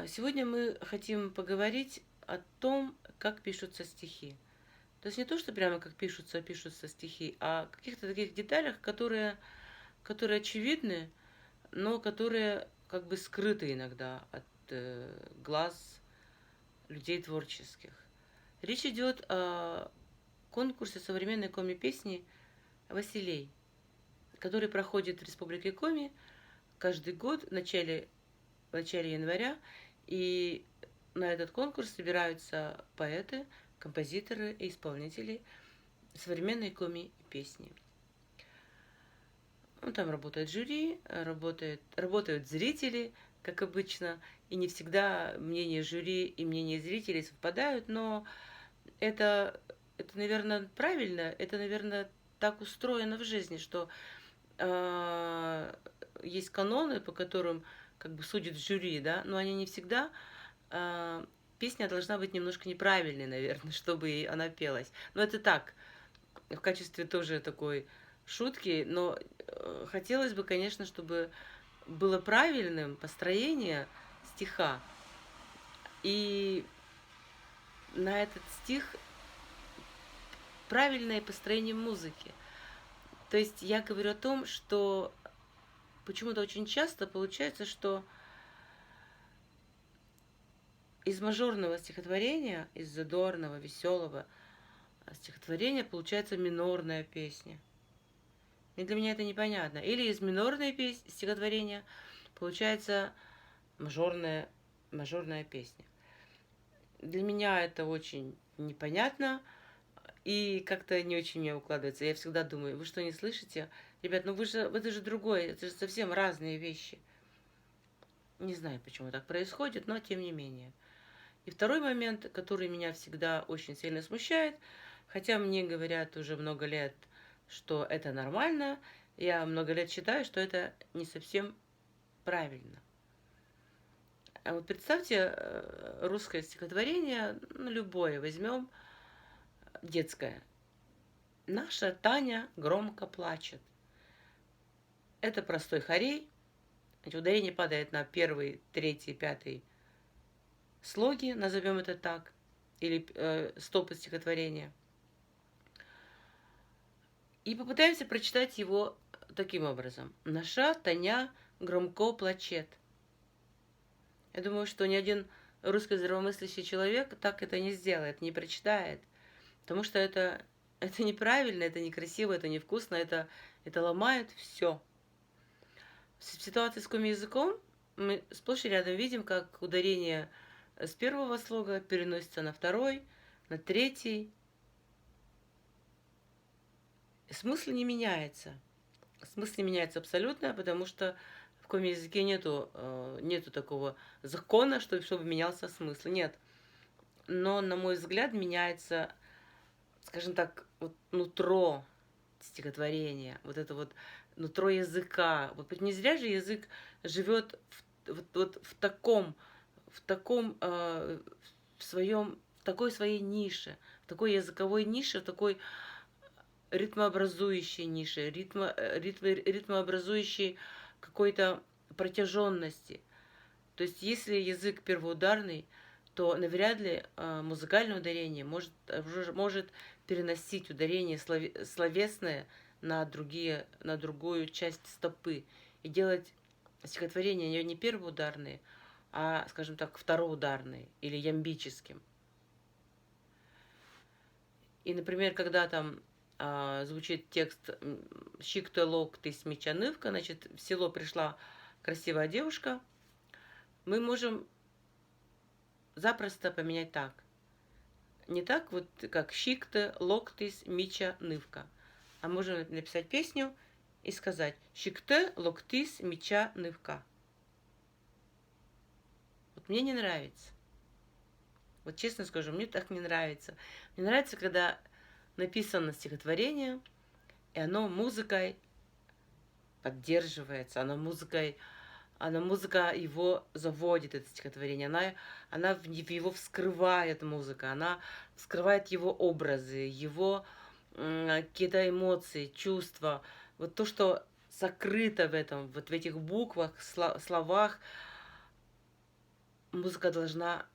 Сегодня мы хотим поговорить о том, как пишутся стихи. То есть не то, что прямо как пишутся стихи, а о каких-то таких деталях, которые очевидны, но которые как бы скрыты иногда от глаз людей творческих. Речь идет о конкурсе современной коми-песни «Василей», который проходит в Республике Коми каждый год в начале января, и на этот конкурс собираются поэты, композиторы и исполнители современной коми-песни. Ну, там работает жюри, работают зрители, как обычно, и не всегда мнение жюри и мнение зрителей совпадают, но это, это наверное, правильно, это, наверное, так устроено в жизни, что э, есть каноны, по которым как бы судят жюри, да, но они не всегда. э, Песня должна быть немножко неправильной, наверное, чтобы она пелась. Но это так, в качестве тоже такой шутки, но хотелось бы, конечно, чтобы было правильным построение стиха, и на этот стих правильное построение музыки. То есть я говорю о том, что почему-то очень часто получается, что из мажорного стихотворения, из задорного, веселого стихотворения получается минорная песня. И для меня это непонятно. Или из минорной стихотворения получается мажорная, мажорная песня. Для меня это очень непонятно и как-то не очень мне укладывается. Я всегда думаю, вы что, не слышите? Ребят, ну это же другое, это же совсем разные вещи. Не знаю, почему так происходит, но тем не менее. И второй момент, который меня всегда очень сильно смущает, хотя мне говорят уже много лет, что это нормально, я много лет считаю, что это не совсем правильно. А вот представьте русское стихотворение, ну, любое возьмем, детское. Наша Таня громко плачет. Это простой хорей. Ударение падает на первый, третий, пятый слоги, назовем это так, или стопы стихотворения. И попытаемся прочитать его таким образом. Наша Таня громко плачет. Я думаю, что ни один русский здравомыслящий человек так это не сделает, не прочитает. Потому что это неправильно, это некрасиво, это невкусно, это ломает все. В ситуации с коми-языком мы сплошь и рядом видим, как ударение с первого слога переносится на второй, на третий. Смысл не меняется. Смысл не меняется абсолютно, потому что в коми-языке нету такого закона, чтобы менялся смысл. Нет. Но, на мой взгляд, меняется, скажем так, вот нутро стихотворения, вот это вот нутро языка. Вот не зря же язык живет в такой своей нише, в такой языковой нише, в такой ритмообразующей нише, ритмообразующей какой-то протяженности. То есть, если язык первоударный, то навряд ли музыкальное ударение может переносить ударение словесное на другую часть стопы и делать стихотворения не первоударные, а, скажем так, второударные или ямбическим. И, например, когда там звучит текст «Щик-то лок, ты смечанывка», значит, в село пришла красивая девушка, мы можем запросто поменять так. Не так вот, как «Щик-то локтис мича нывка», а можем написать песню и сказать «Щик-то локтис мича нывка». Вот мне не нравится. Вот честно скажу, мне так не нравится. Мне нравится, когда написано стихотворение, и оно музыкой поддерживается, она музыка его заводит, это стихотворение, она в его вскрывает музыка, она вскрывает его образы, его какие-то эмоции, чувства, вот то, что сокрыто в этом, вот в этих буквах, словах, Музыка должна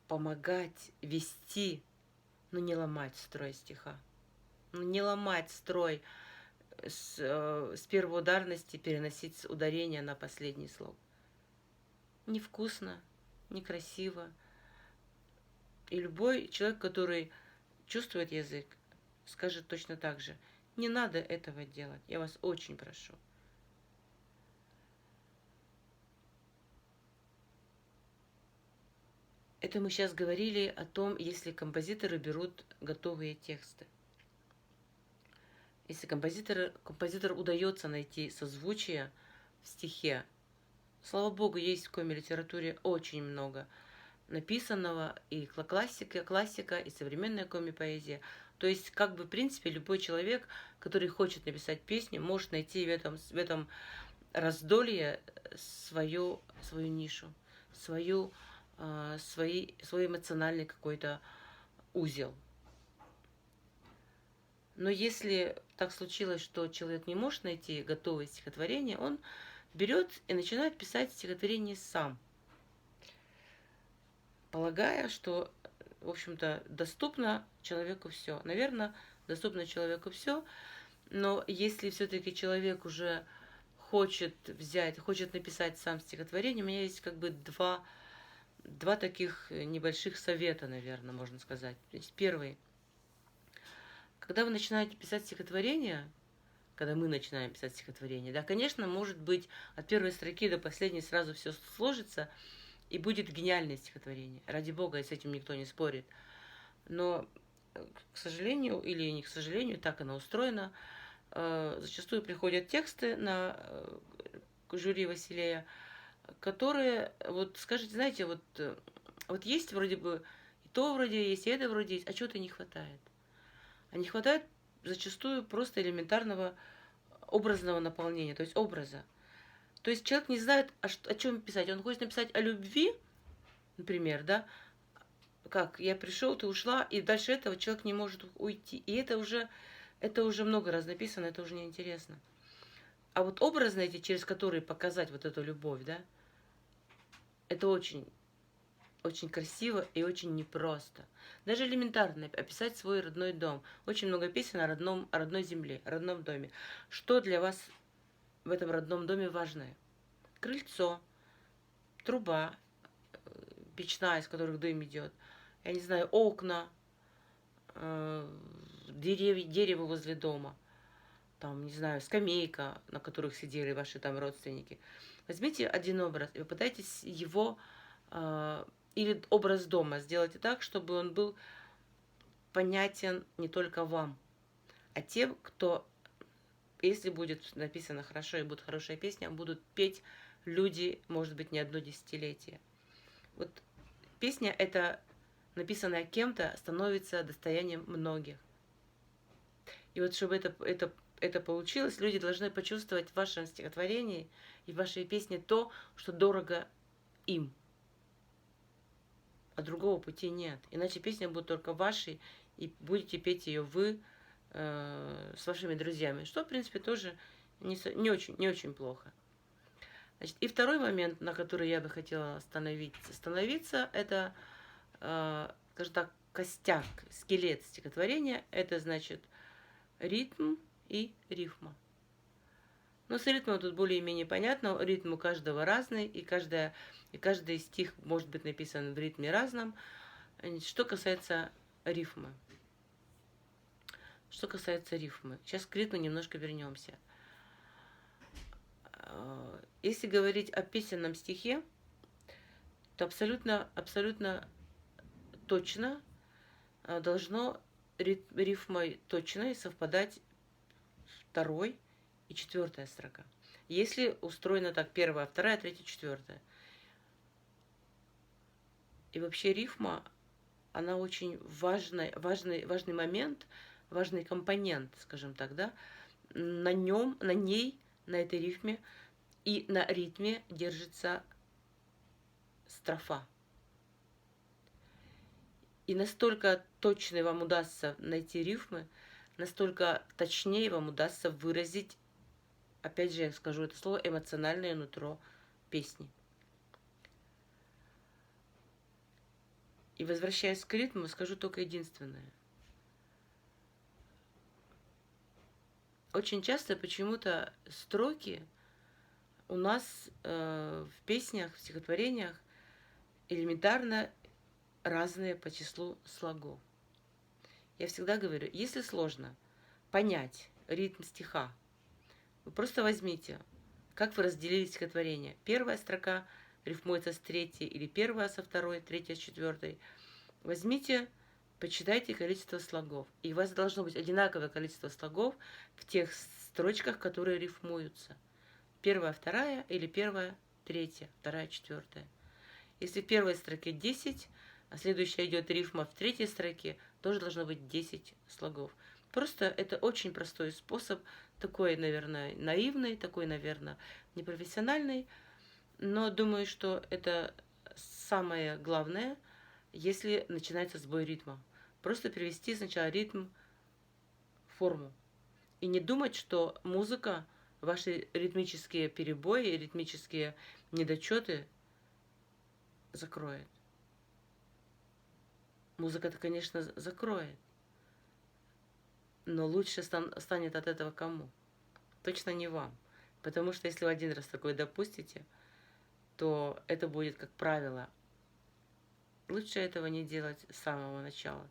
помогать вести, но не ломать строй стиха. Ну, не ломать строй с первой ударности, переносить ударение на последний слог. Невкусно, некрасиво. И любой человек, который чувствует язык, скажет точно так же. Не надо этого делать, я вас очень прошу. Это мы сейчас говорили о том, если композиторы берут готовые тексты. Если композитору удается найти созвучие в стихе, слава богу, есть в коми-литературе очень много написанного, и классика, и современная коми-поэзия. То есть, как бы, в принципе, любой человек, который хочет написать песню, может найти в этом раздолье свою нишу, свой эмоциональный какой-то узел. Но если так случилось, что человек не может найти готовое стихотворение, он берет и начинает писать стихотворение сам, полагая, что, в общем-то, доступно человеку все. Наверное, доступно человеку все, но если все-таки человек уже хочет написать сам стихотворение, у меня есть как бы два таких небольших совета, наверное, можно сказать. То есть первый. Когда вы начинаете писать стихотворение, когда мы начинаем писать стихотворение, да, конечно, может быть, от первой строки до последней сразу все сложится, и будет гениальное стихотворение. Ради бога, с этим никто не спорит. Но, к сожалению, или не к сожалению, так оно устроено, зачастую приходят тексты на жюри Василея, которые, вот скажите, знаете, вот есть вроде бы и то вроде есть, и это вроде есть, а чего-то не хватает. А не хватает зачастую просто элементарного образного наполнения, то есть образа. То есть человек не знает, о чем писать. Он хочет написать о любви, например, да, как я пришел, ты ушла, и дальше этого человек не может уйти. И это уже много раз написано, это уже неинтересно. А вот образно эти, через которые показать вот эту любовь, да, это очень, очень красиво и очень непросто. Даже элементарно описать свой родной дом. Очень много песен о родной земле, о родном доме. Что для вас в этом родном доме важное? Крыльцо, труба, печная, из которых дым идет. Я не знаю, окна, дерево возле дома. Там, не знаю, скамейка, на которых сидели ваши там родственники. Возьмите один образ и попытайтесь его или образ дома сделайте так, чтобы он был понятен не только вам, а тем, кто, если будет написано хорошо и будет хорошая песня, будут петь люди, может быть, не одно десятилетие. Вот песня эта, написанная кем-то, становится достоянием многих. И вот чтобы это получилось, люди должны почувствовать в вашем стихотворении и в вашей песне то, что дорого им. А другого пути нет. Иначе песня будет только вашей, и будете петь ее вы с вашими друзьями. Что, в принципе, тоже не очень плохо. Значит, и второй момент, на который я бы хотела остановиться, это, скажем так, костяк, скелет стихотворения. Это, значит, ритм и рифма. Но с ритмом тут более-менее понятно. Ритм у каждого разный, и каждый стих может быть написан в ритме разном. Что касается рифмы. Сейчас к ритму немножко вернемся. Если говорить о песенном стихе, то абсолютно точно должно рифмой точной совпадать второй и четвертая строка. Если устроено так первая, вторая, третья, четвертая. И вообще рифма, она очень важный момент, важный компонент, скажем так, да. На этой рифме и на ритме держится строфа. И настолько точно вам удастся найти рифмы, настолько точнее вам удастся выразить, опять же я скажу это слово, эмоциональное нутро песни. И возвращаясь к ритму, скажу только единственное. Очень часто почему-то строки у нас в песнях, в стихотворениях элементарно разные по числу слогов. Я всегда говорю, если сложно понять ритм стиха, вы просто возьмите, как вы разделили стихотворение. Первая строка рифмуется с третьей, или первая со второй, третья с четвертой. Возьмите, почитайте количество слогов. И у вас должно быть одинаковое количество слогов в тех строчках, которые рифмуются. Первая, вторая или первая, третья, вторая, четвертая. Если в первой строке 10, а следующая идет рифма в третьей строке, тоже должно быть 10 слогов. Просто это очень простой способ, такой, наверное, наивный, такой, наверное, непрофессиональный, но думаю, что это самое главное, если начинается сбой ритма. Просто привести сначала ритм в форму. И не думать, что музыка, ваши ритмические перебои, ритмические недочеты закроет. Музыка-то, конечно, закроет. Но лучше станет от этого кому? Точно не вам. Потому что если вы один раз такое допустите, то это будет как правило. Лучше этого не делать с самого начала.